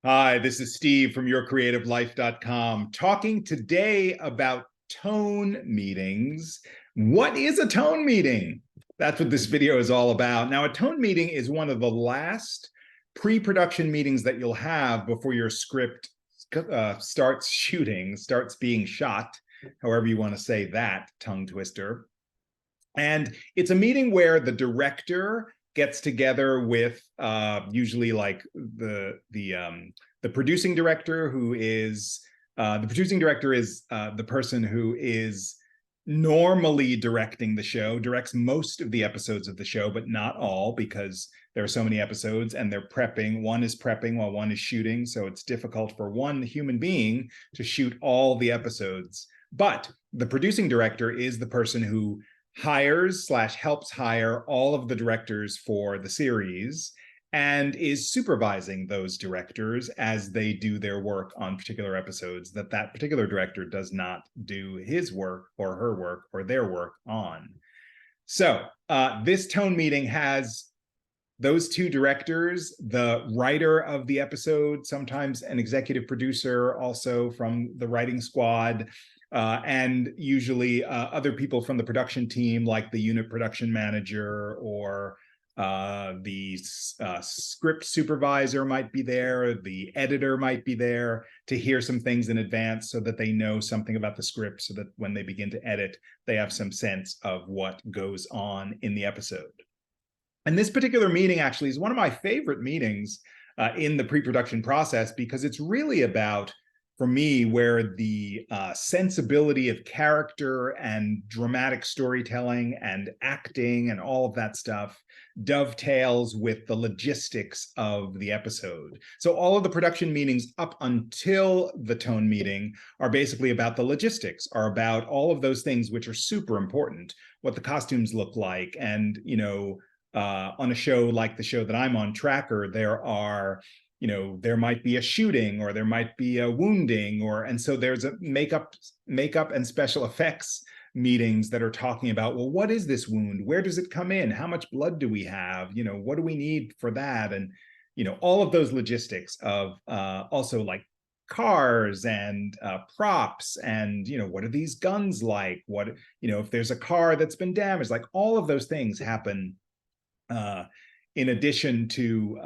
Hi, this is Steve from yourcreativelife.com talking today about tone meetings. What is a tone meeting? That's what this video is all about. Now, a tone meeting is one of the last pre-production meetings that you'll have before your script starts being shot, however you want to say that, tongue twister. And it's a meeting where the director gets together with usually like the producing director, who is the producing director is the person who is normally directing the show, directs most of the episodes of the show, but not all, because there are so many episodes and they're prepping. One is prepping while one is shooting, so it's difficult for one human being to shoot all the episodes. But the producing director is the person who hires/helps hire all of the directors for the series and is supervising those directors as they do their work on particular episodes that particular director does not do his work or her work or their work on. So this tone meeting has those two directors, the writer of the episode, sometimes an executive producer also from the writing squad, and usually other people from the production team, like the unit production manager or the script supervisor might be there, the editor might be there to hear some things in advance so that they know something about the script, so that when they begin to edit, they have some sense of what goes on in the episode. And this particular meeting actually is one of my favorite meetings in the pre-production process, because it's really about, for me, where the sensibility of character and dramatic storytelling and acting and all of that stuff dovetails with the logistics of the episode. So all of the production meetings up until the tone meeting are basically about the logistics, are about all of those things which are super important, what the costumes look like. And, on a show like the show that I'm on, Tracker, there might be a shooting, or there might be a wounding, and so there's a makeup and special effects meetings that are talking about, well, what is this wound? Where does it come in? How much blood do we have? What do we need for that? And, all of those logistics of also like cars and props, and what are these guns like? What, if there's a car that's been damaged, like all of those things happen in addition to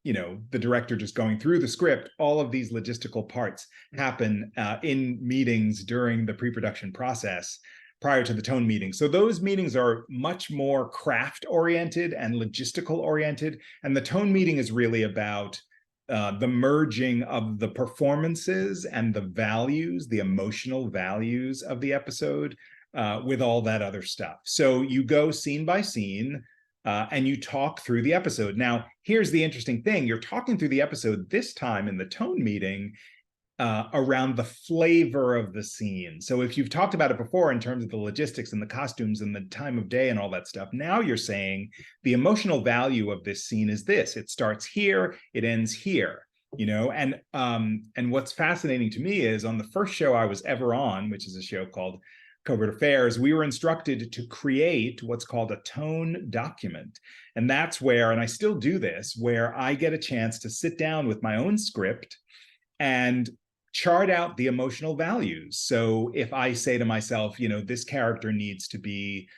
the director just going through the script. All of these logistical parts happen in meetings during the pre-production process prior to the tone meeting. So those meetings are much more craft oriented and logistical oriented, and the tone meeting is really about the merging of the performances and the values, the emotional values of the episode with all that other stuff. So you go scene by scene, and you talk through the episode. Now, here's the interesting thing. You're talking through the episode this time in the tone meeting around the flavor of the scene. So if you've talked about it before in terms of the logistics and the costumes and the time of day and all that stuff, now you're saying the emotional value of this scene is this. It starts here, it ends here. And what's fascinating to me is, on the first show I was ever on, which is a show called Covert Affairs, we were instructed to create what's called a tone document. And that's where, and I still do this, where I get a chance to sit down with my own script and chart out the emotional values. So if I say to myself, this character needs to be,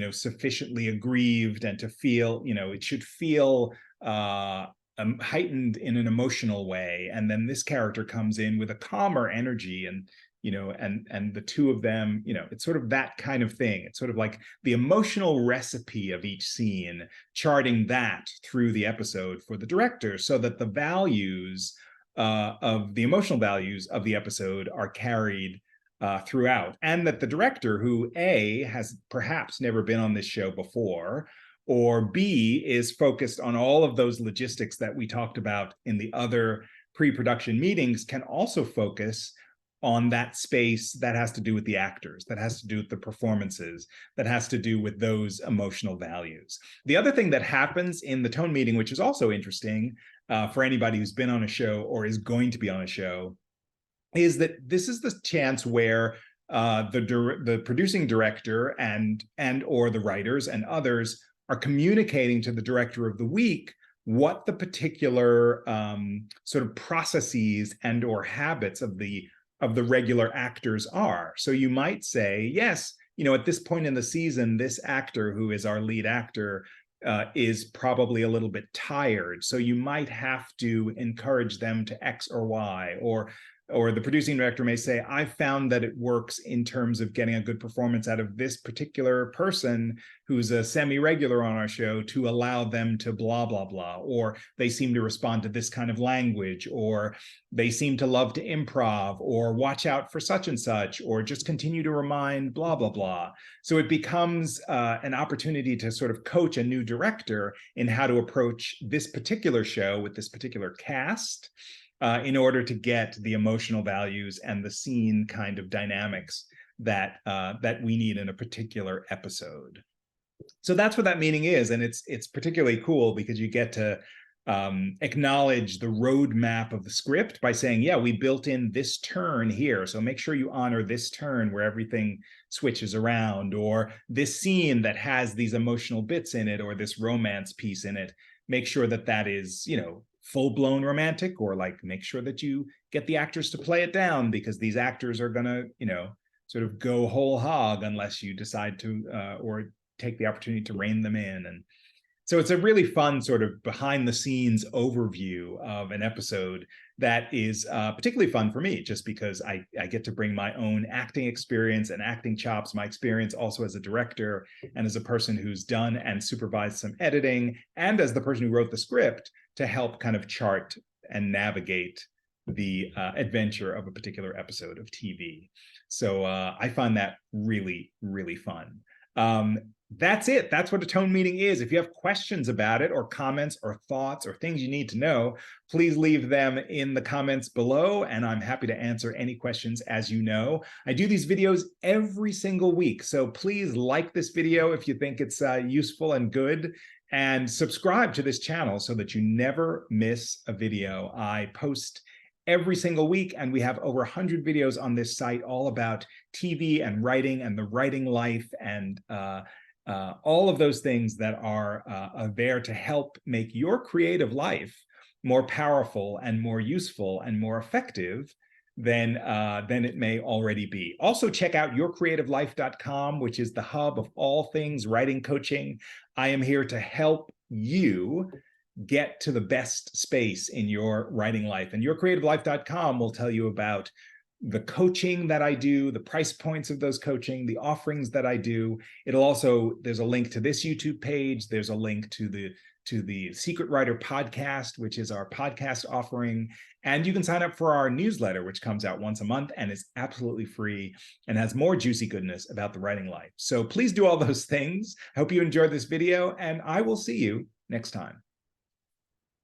sufficiently aggrieved and to feel, it should feel heightened in an emotional way. And then this character comes in with a calmer energy, and and the two of them, it's sort of that kind of thing. It's sort of like the emotional recipe of each scene, charting that through the episode for the director, so that the values of the emotional values of the episode are carried throughout. And that the director, who A, has perhaps never been on this show before, or B, is focused on all of those logistics that we talked about in the other pre-production meetings, can also focus on that space that has to do with the actors, that has to do with the performances, that has to do with those emotional values. The other thing that happens in the tone meeting, which is also interesting for anybody who's been on a show or is going to be on a show, is that this is the chance where the producing director and or the writers and others are communicating to the director of the week what the particular sort of processes and or habits of the regular actors are. So you might say, yes, at this point in the season, this actor who is our lead actor is probably a little bit tired. So you might have to encourage them to X or Y, or the producing director may say, I found that it works in terms of getting a good performance out of this particular person who's a semi-regular on our show, to allow them to blah, blah, blah, or they seem to respond to this kind of language, or they seem to love to improv, or watch out for such and such, or just continue to remind blah, blah, blah. So it becomes an opportunity to sort of coach a new director in how to approach this particular show with this particular cast, in order to get the emotional values and the scene kind of dynamics that we need in a particular episode. So that's what that meeting is, and it's particularly cool because you get to acknowledge the roadmap of the script by saying, yeah, we built in this turn here, so make sure you honor this turn where everything switches around, or this scene that has these emotional bits in it, or this romance piece in it. Make sure that that is, full-blown romantic, or like make sure that you get the actors to play it down, because these actors are gonna, sort of go whole hog unless you decide to or take the opportunity to rein them in. And so it's a really fun sort of behind the scenes overview of an episode that is particularly fun for me, just because I get to bring my own acting experience and acting chops, my experience also as a director and as a person who's done and supervised some editing, and as the person who wrote the script, to help kind of chart and navigate the adventure of a particular episode of TV. So I find that really, really fun. That's it. That's what a tone meeting is. If you have questions about it, or comments or thoughts or things you need to know, please leave them in the comments below, and I'm happy to answer any questions. As you know, I do these videos every single week, so please like this video if you think it's useful and good, and subscribe to this channel so that you never miss a video. I post every single week, and we have over 100 videos on this site all about TV and writing and the writing life, and all of those things that are there to help make your creative life more powerful and more useful and more effective than it may already be. Also, check out yourcreativelife.com, which is the hub of all things writing coaching. I am here to help you get to the best space in your writing life. And yourcreativelife.com will tell you about the coaching that I do, the price points of those coaching, the offerings that I do. It'll also, there's a link to this YouTube page. There's a link to the Secret Writer podcast, which is our podcast offering. And you can sign up for our newsletter, which comes out once a month and is absolutely free and has more juicy goodness about the writing life. So please do all those things. I hope you enjoyed this video, and I will see you next time.